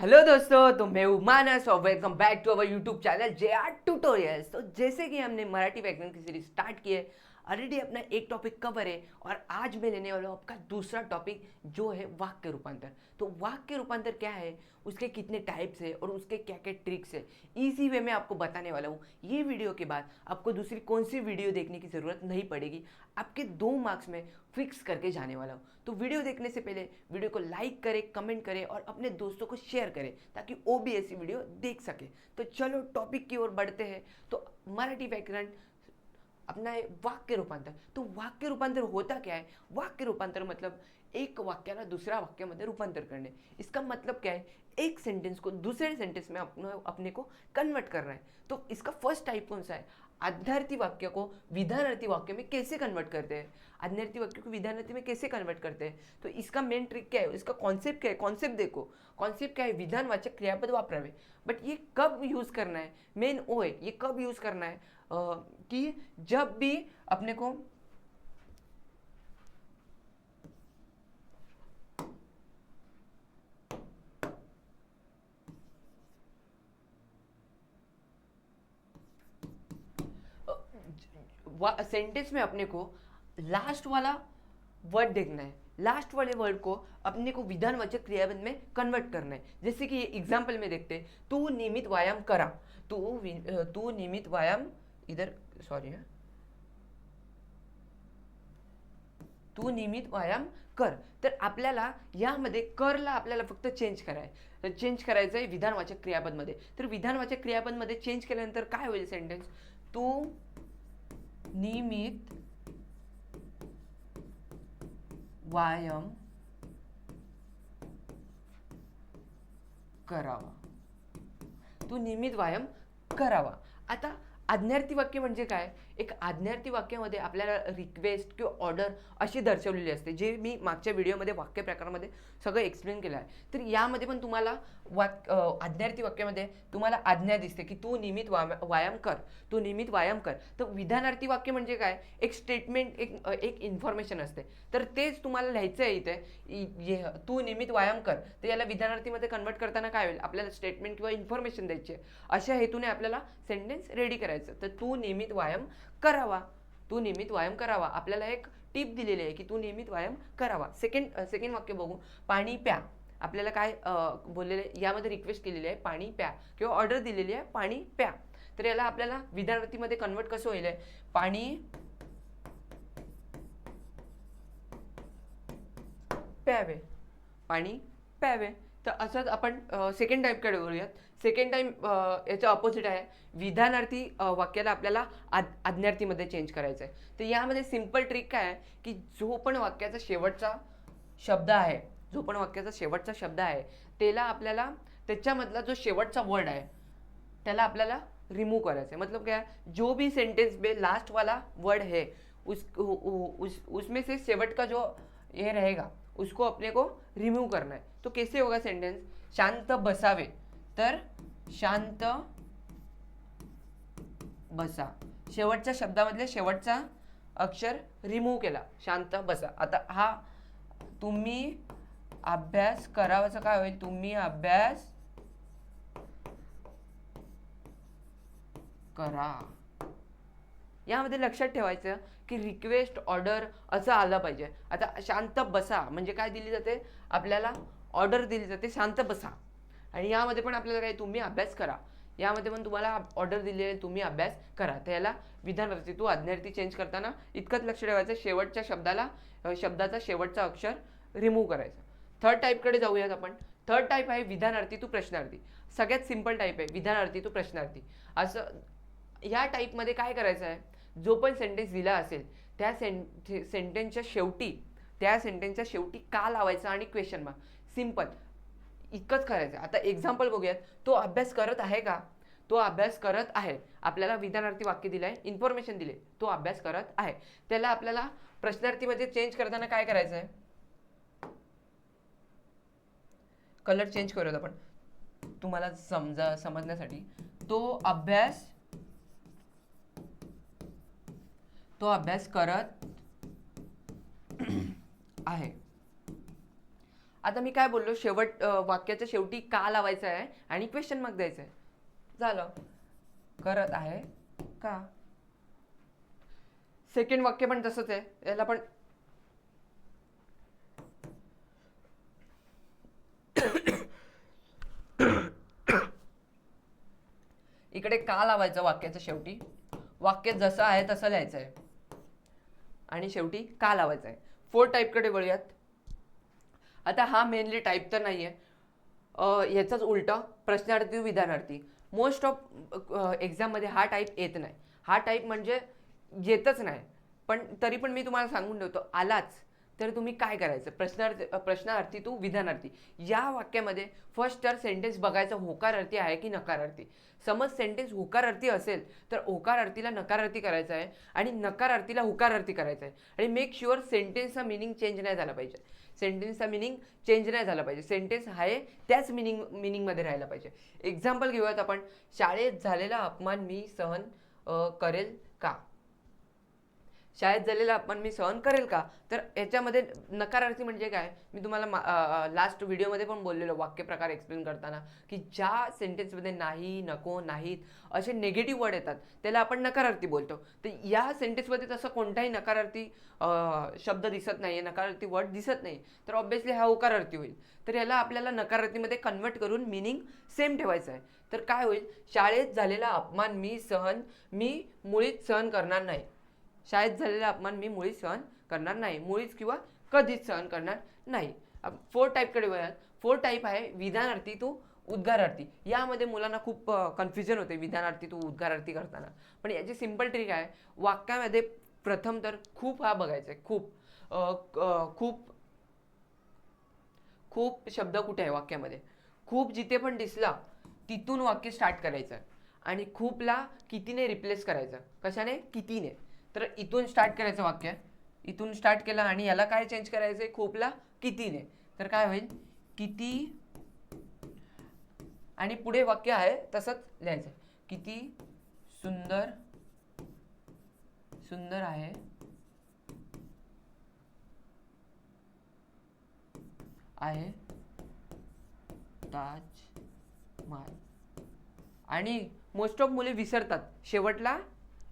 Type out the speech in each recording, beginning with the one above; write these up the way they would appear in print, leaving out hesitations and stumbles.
Hello दोस्तों, तो मैं हूं मानस और welcome back to our YouTube channel JR tutorials. तो जैसे कि हमने मराठी व्याकरण की सीरीज स्टार्ट की है, ऑलरेडी अपना एक टॉपिक कवर है और आज मैं लेने वाला हूँ आपका दूसरा टॉपिक जो है वाक्य रूपांतर। तो वाक्य रूपांतर क्या है, उसके कितने टाइप्स है और उसके क्या क्या ट्रिक्स है, इजी वे में आपको बताने वाला हूँ। ये वीडियो के बाद आपको दूसरी कौन सी वीडियो देखने की ज़रूरत नहीं पड़ेगी, आपके 2 मार्क्स में फिक्स करके जाने वाला हूँ। तो वीडियो देखने से पहले वीडियो को लाइक करें, कमेंट करें और अपने दोस्तों को शेयर करें ताकि वो भी ऐसी वीडियो देख सके। तो चलो टॉपिक की ओर बढ़ते हैं। तो मराठी व्याकरण अपना है वाक्य रूपांतर। तो वाक्य रूपांतर होता क्या है? वाक्य रूपांतर मतलब एक वाक्याला दुसऱ्या वाक्यामध्ये रूपांतर करणे। इसका मतलब क्या है? एक सेंटेंस को दूसरे सेंटेंस में अपने को कन्वर्ट करना है। तो इसका फर्स्ट टाइप कौन सा है? आध्यार्थी वाक्य को विधानार्थी वाक्य में कैसे कन्वर्ट करते हैं, आध्यार्थी वाक्य को विधानार्थी में कैसे कन्वर्ट करते हैं। तो इसका मेन ट्रिक क्या है, इसका कॉन्सेप्ट क्या है? कॉन्सेप्ट देखो, कॉन्सेप्ट क्या है? विधानवाचक क्रियापद वापरावे। बट ये कब यूज करना है, मेन ओ है, ये कब यूज करना है कि जब भी अपने को सेंटेंस में अपने को लास्ट वाला वर्ड देखना है, लास्ट वाले वर्ड को अपने को विधानवाचक क्रियापद में कन्वर्ट करना है। जैसे कि ये एग्जाम्पल में देखते हैं, तू नियमित व्यायाम करा। तू नियमित व्यायाम, इधर सॉरी है, तू नियमित व्यायाम कर। तर आपल्याला यामध्ये करला आपल्याला फक्त चेंज करायचं आहे विधानवाचक क्रियापदमध्ये। तर विधानवाचक क्रियापदमध्ये चेंज केल्यानंतर काय होईल सेंटेन्स? तू नियमित व्यायाम करावा, तू नियमित व्यायाम करावा। आता आज्ञार्थी वाक्य म्हणजे काय? एक आज्ञार्थी वाक्यामध्ये आपल्याला रिक्वेस्ट किंवा ऑर्डर अशी दर्शवलेली असते, जे मी मागच्या व्हिडिओमध्ये वाक्य प्रकारामध्ये सगळं एक्सप्लेन केलं आहे। तर यामध्ये पण तुम्हाला आज्ञार्थी वाक्यामध्ये तुम्हाला आज्ञा दिसते की तू नियमित व्यायाम कर, तू नियमित व्यायाम कर। तर विधानार्थी वाक्य म्हणजे काय? एक स्टेटमेंट, एक इन्फॉर्मेशन असते। तर तेच तुम्हाला लिहायचं आहे इथे, तू नियमित व्यायाम कर। तर याला विधानार्थीमध्ये कन्वर्ट करताना काय होईल? आपल्याला स्टेटमेंट किंवा इन्फॉर्मेशन द्यायची आहे, अशा हेतूने आपल्याला सेंटेन्स रेडी करायचं। तर तू नियमित व्यायाम करावा, तू नियमित व्यायाम करावा। आपल्याला एक टिप दिलेली आहे की तू नियमित व्यायाम करावा। सेकंड वाक्य बघू, पाणी प्या। आपल्याला काय बोललेले, यामध्ये रिक्वेस्ट केलेली आहे पाणी प्या किंवा ऑर्डर दिलेली आहे पाणी प्या। तर याला आपल्याला विधानार्थीमध्ये कन्वर्ट कसं होईल? पाणी प्यावे, पाणी प्यावे। तर असंच आपण सेकंड टाईपकडे बोलूयात। सेकंड टाईम याचं ऑपोजिट आहे, विधानार्थी वाक्याला आपल्याला आज्ञार्थीमध्ये चेंज करायचं आहे। तर यामध्ये सिंपल ट्रिक काय आहे की जो पण वाक्याचा शेवटचा शब्द आहे, जो पण वाक्याचा शेवटचा शब्द आहे त्याला आपल्याला, त्याच्यामधला जो शेवटचा वर्ड आहे त्याला आपल्याला रिमूव करायचं है। मतलब क्या है, जो भी सेंटेंस में लास्ट वाला वर्ड है उसमें से शेवट का जो ये रहेगा उसको अपने को रिमूव करना है। तो कैसे होगा सेंटेंस? शांत बसावे, तर शांत बसा, शेवटच्या शब्दामधले शेवटचा अक्षर रिमूव केला, शांत बसा। आता हा तुम्ही अभ्यास करावाचा काय होईल? तुम्ही अभ्यास करा। यामध्ये लक्षात ठेवायचं की रिक्वेस्ट ऑर्डर असं आलं पाहिजे। आता शांत बसा म्हणजे काय दिली जाते? आपल्याला ऑर्डर दिली जाते शांत बसा। आणि यामध्ये पण आपल्याला काय, तुम्ही अभ्यास करा, यामध्ये पण तुम्हाला ऑर्डर दिलेली आहे तुम्ही अभ्यास करा। तर याला विधानार्थी तू आज्ञार्थी चेंज करताना इतकंच लक्ष ठेवायचं, शेवटच्या शब्दाचा शेवटचा अक्षर रिमूव्ह करायचा। थर्ड टाईपकडे जाऊयात आपण। थर्ड टाईप आहे विधानार्थी टू प्रश्नार्थी। सगळ्यात सिंपल टाईप आहे विधानार्थी टू प्रश्नार्थी। असं या टाईपमध्ये काय करायचं आहे, जो पण सेंटेन्स दिला असेल त्या सेंटेन्सच्या शेवटी का लावायचा आणि क्वेश्चन मार्क, सिंपल इतकंच करायचं। आता एक्झाम्पल बघूयात, तो अभ्यास करत आहे का? तो अभ्यास करत आहे, आपल्याला विधानार्थी वाक्य दिलं आहे, इन्फॉर्मेशन दिले, तो अभ्यास करत आहे। त्याला आपल्याला प्रश्नार्थीमध्ये चेंज करताना काय करायचं आहे? कलर चेंज करूयात आपण तुम्हाला समजण्यासाठी। तो अभ्यास करत आहे। आता मी काय बोललो, वाक्याच्या शेवटी का लावायचं आहे आणि क्वेश्चन मार्क द्यायचं आहे, झालं. करत आहे का. सेकंड वाक्य पण तसंच आहे, याला पण इकडे का लावायचं वाक्याच्या शेवटी, वाक्य जसं आहे तसं लिहायचं आहे आणि शेवटी का लावायचं आहे. फोर टाईपकडे वळूयात. आता हा मेनली टाईप तर नाही आहे, ह्याचाच उलटा प्रश्नार्थी विधानार्थी. मोस्ट ऑफ एक्झाममध्ये हा टाईप येत नाही. हा टाईप म्हणजे येतच नाही, पण तरी पण मी तुम्हाला सांगून ठेवतो, आलाच तर तुम्ही काय करायचं, प्रश्नार्थी टू विधानार्थी. या वाक्यामध्ये फर्स्ट तर सेंटेन्स बघायचा होकारार्थी आहे की नकारार्थी. समज सेंटेन्स होकारार्थी असेल तर होकारार्थीला नकारार्थी करायचं आहे आणि नकारार्थीला होकारार्थी करायचं आहे. आणि मेक शुअर सेंटेन्सचा मिनिंग चेंज नाही झाला पाहिजे. सेंटेन्सचा मिनिंग चेंज नाही झाला पाहिजे. सेंटेन्स आहे त्याच मिनिंगमध्ये राहायला पाहिजे. एक्झाम्पल घेऊयात आपण. शाळेत झालेला अपमान मी सहन करेल का. शाळेत झालेला अपमान मी सहन करेल का. तर याच्यामध्ये नकारार्थी म्हणजे काय, मी तुम्हाला लास्ट व्हिडिओमध्ये पण बोललेलो वाक्यप्रकार एक्सप्लेन करताना, की ज्या सेंटेन्समध्ये नाही, नको, नाहीत असे नेगेटिव्ह वर्ड येतात त्याला आपण नकारार्थी बोलतो. तर या सेंटेन्समध्ये तसं कोणताही नकारार्थी शब्द दिसत नाही, नकारार्थी वर्ड दिसत नाही, तर ऑब्व्हियसली हा होकारार्थी होईल. तर याला आपल्याला नकारार्थीमध्ये कन्वर्ट करून मिनिंग सेम ठेवायचं आहे. तर काय होईल, शाळेत झालेला अपमान मी मुळीच सहन करणार नाही. शाळेत झालेला अपमान मी मुळीच सहन करणार नाही, मुळीच किंवा कधीच सहन करणार नाही. फोर टाईपकडे वळूयात. फोर टाईप आहे विधानार्थी टू उद्गारार्थी. यामध्ये मुलांना खूप कन्फ्युजन होते विधानार्थी टू उद्गारार्थी करताना, पण याची सिंपल ट्रिक आहे. वाक्यामध्ये प्रथम तर खूप हा बघायचा आहे. खूप खूप शब्द कुठे आहे वाक्यामध्ये. खूप जिथे पण दिसला तिथून वाक्य स्टार्ट करायचं आणि खूपला कितीने रिप्लेस करायचं. कशाने, कितीने. तर इथून स्टार्ट करायचं वाक्य, इथून स्टार्ट केलं आणि याला काय चेंज करायचंय, खूपला कितीने. तर काय होईल, किती आणि पुढे वाक्य आहे तसंच लिहायचं. किती सुंदर सुंदर आहे आहे ताजमहाल. आणि मोस्ट ऑफ मुले विसरतात शेवटला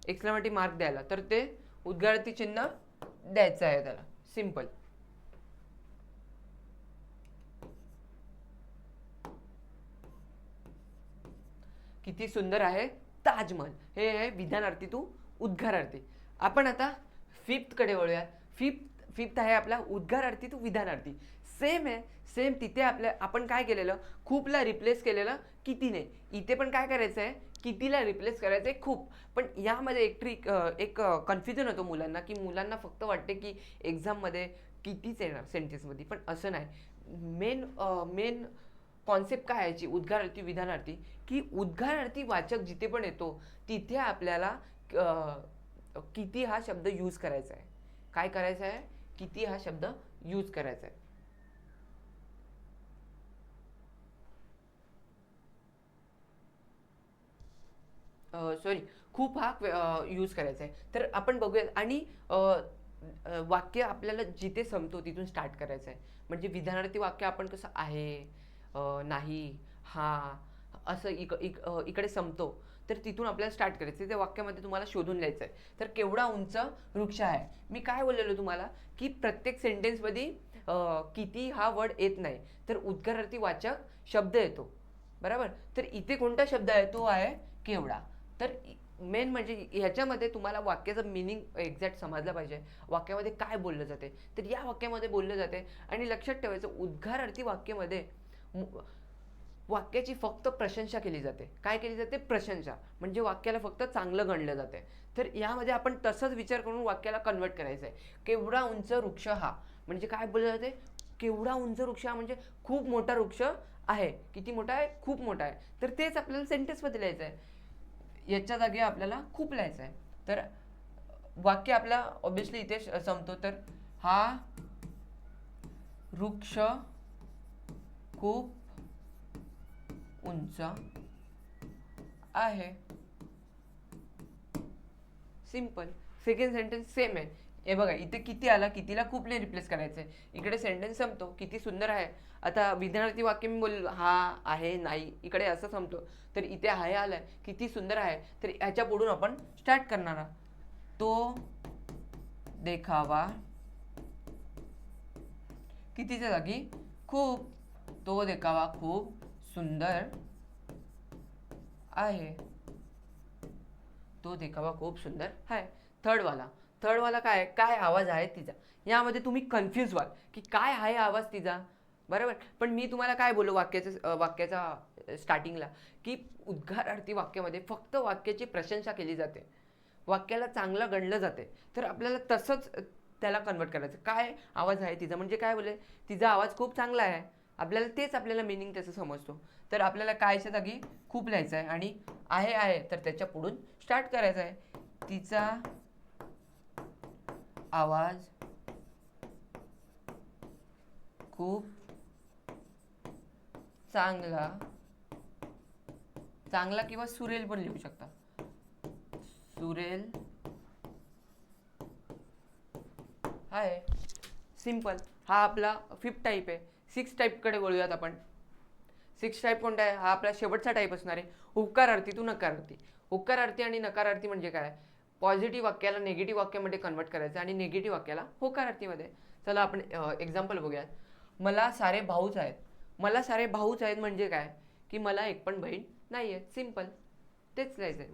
एक्सक्लेमेटिव्ह मार्क द्यायला, तर ते उद्गारार्थी चिन्ह द्यायचं आहे त्याला. सिंपल. किती सुंदर आहे ताजमहल, हे आहे विधानार्थी टू उद्गारार्थी. आपण आता फिफ्थ कडे वळूयात. फिफ्थ आहे आपला उद्गारार्थी टू विधानार्थी. सेम आहे, सेम. तिथे आपण काय केलेलं, खूपला रिप्लेस केलेलं कितीने. इथे पण काय करायचं आहे, कितीला रिप्लेस करायचं आहे खूप. पण यामध्ये एक कन्फ्युजन होतं मुलांना, की मुलांना फक्त वाटते की एक्झाममध्ये कितीच येणार सेंटेन्समध्ये, पण असं नाही. मेन कॉन्सेप्ट काय याची, उद्गारार्थी विधानार्थी, की उद्गारार्थी वाचक जिथे पण येतो तिथे आपल्याला किती हा शब्द यूज करायचा आहे. काय करायचं आहे, किती हा शब्द यूज करायचा आहे. सॉरी, खूप हा यूज करायचा आहे. तर आपण बघूया. आणि वाक्य आपल्याला जिथे संपतो तिथून स्टार्ट करायचं आहे. म्हणजे विधानार्थी वाक्य आपण कसं आहे, नाही, हा असं इकडे संपतो, तर तिथून आपल्याला स्टार्ट करायचं. त्या वाक्यामध्ये तुम्हाला शोधून लिहायचं आहे. तर केवढा उंच वृक्ष आहे. मी काय बोललेलो तुम्हाला, की प्रत्येक सेंटेन्समध्ये किती हा वर्ड येत नाही, तर उद्गारार्थी वाचक शब्द येतो. बरोबर. तर इथे कोणता शब्द आहे, तो आहे केवढा. तर मेन म्हणजे ह्याच्यामध्ये तुम्हाला वाक्याचं मिनिंग एक्झॅक्ट समजलं पाहिजे. वाक्यामध्ये काय बोललं जाते, तर या वाक्यामध्ये बोललं जाते. आणि लक्षात ठेवायचं, उद्गारार्थी वाक्यामध्ये वाक्याची फक्त प्रशंसा केली जाते. काय केली जाते, प्रशंसा. म्हणजे वाक्याला फक्त चांगलं गणलं जाते. तर यामध्ये आपण तसंच विचार करून वाक्याला कन्वर्ट करायचं आहे. केवढा उंच वृक्ष हा, म्हणजे काय बोललं जाते, केवढा उंच वृक्ष हा म्हणजे खूप मोठा वृक्ष आहे. किती मोठा आहे, खूप मोठा आहे. तर तेच आपल्याला सेंटेन्समध्ये लिहायचं आहे. याच्या जागी आपल्याला खूप लिहायचं आहे. तर वाक्य आपला ऑब्व्हियसली इथे संपतो. तर हा वृक्ष खूप उंच आहे. सिंपल. सेकंड सेंटेन्स सेम आहे. हे बघा इथे किती आला, कितीला खूपने रिप्लेस करायचंय. इकडे सेंटेन्स संपतो, किती सुंदर आहे. आता विधानार्थी वाक्य मी बोललो हा आहे नाही, इकडे असं संपतो. तर इथे आहे आलाय, किती सुंदर आहे. तर ह्याच्या पुढून आपण स्टार्ट करणार आहोत. तो देखावा कितीच्या जागी खूप. तो देखावा खूप सुंदर आहे. तो देखावा खूप सुंदर आहे. थर्ड वाला काय काय आवाज आहे तिचा. यामध्ये तुम्ही कन्फ्यूज व्हाल की काय आहे आवाज तिचा, बरोबर. पण मी तुम्हाला काय बोलू वाक्याचा स्टार्टिंगला, की उद्गारार्थी वाक्यामध्ये फक्त वाक्याची प्रशंसा केली जाते, वाक्याला चांगलं गणलं जाते. तर आपल्याला तसंच त्याला कन्वर्ट करायचं. काय आवाज आहे तिचा म्हणजे काय बोले, तिचा आवाज खूप चांगला आहे. आपल्याला तेच आपल्याला मिनिंग त्याचं समजतो. तर आपल्याला कायच्या जागी खूप लिहायचं आहे आणि आहे तर त्याच्या पुढून स्टार्ट करायचं आहे. तिचा आवाज खूप चांगला किंवा सुरेल पण लिहू शकता. सुरेल आहे. सिंपल. हा आपला 5th टाईप आहे. 6th टाईपकडे वळूयात आपण. 6th टाईप कोणता आहे? हा आपला शेवटचा टाईप असणार आहे. उकारार्थी टू नकारार्थी. उकारार्थी आणि नकारार्थी म्हणजे काय? पॉझिटिव्ह वाक्याला निगेटिव्ह वाक्यामध्ये कन्वर्ट करायचं आणि निगेटिव्ह वाक्याला होकारार्थीमध्ये. चला आपण एक्झाम्पल बघूयात. मला सारे भाऊच आहेत. मला सारे भाऊच आहेत म्हणजे काय? की मला एक पण बहीण नाही आहे. सिंपल. तेच लिहायचं आहे.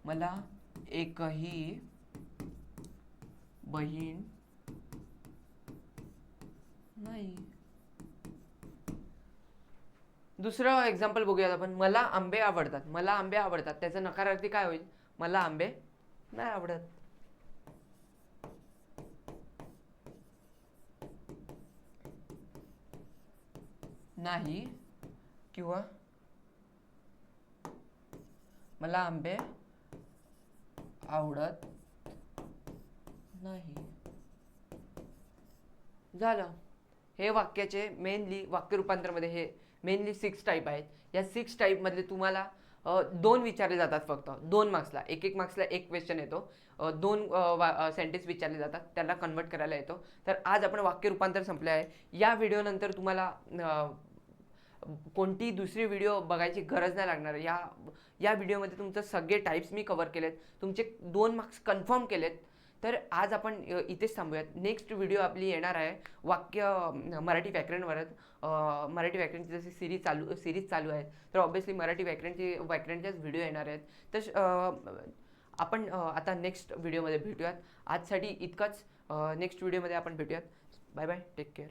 मला एकही बहीण नाही. दुसरं एक्झाम्पल बघूयात आपण. मला आंबे आवडतात. मला आंबे आवडतात त्याचा नकारार्थी काय होईल? मला आंबे नाही आवडत. नाही किंवा मला आंबे आवडत नाही. झालं. हे वाक्याचे मेनली वाक्य रूपांतरमध्ये हे मेनली 6 टाईप आहेत. या 6 टाईपमधले तुम्हाला 2 विचारले जातात फक्त 2 मार्क्सला. एक मार्क्सला एक क्वेश्चन येतो. 2 सेंटेन्स विचारले जातात, त्याला कन्वर्ट करायला येतो. तर आज आपण वाक्य रूपांतर संपले आहे. या व्हिडिओनंतर तुम्हाला कोणती दुसरी व्हिडिओ बघायची गरज नाही लागणार. या व्हिडिओमध्ये तुमचं सगळे टाईप्स मी कव्हर केलेत, तुमचे 2 मार्क्स कन्फर्म केलेत. तर आज आपण इथेच थांबूयात. नेक्स्ट व्हिडिओ आपली येणार आहे वाक्य मराठी व्याकरणवरच. मराठी व्याकरणची जशी सिरीज चालू आहे, तर ऑब्व्हियसली मराठी व्याकरणच्याच व्हिडिओ येणार आहेत. तर आपण आता नेक्स्ट व्हिडिओमध्ये भेटूयात. आजसाठी इतकंच. नेक्स्ट व्हिडिओमध्ये आपण भेटूयात. Bye bye. Take care.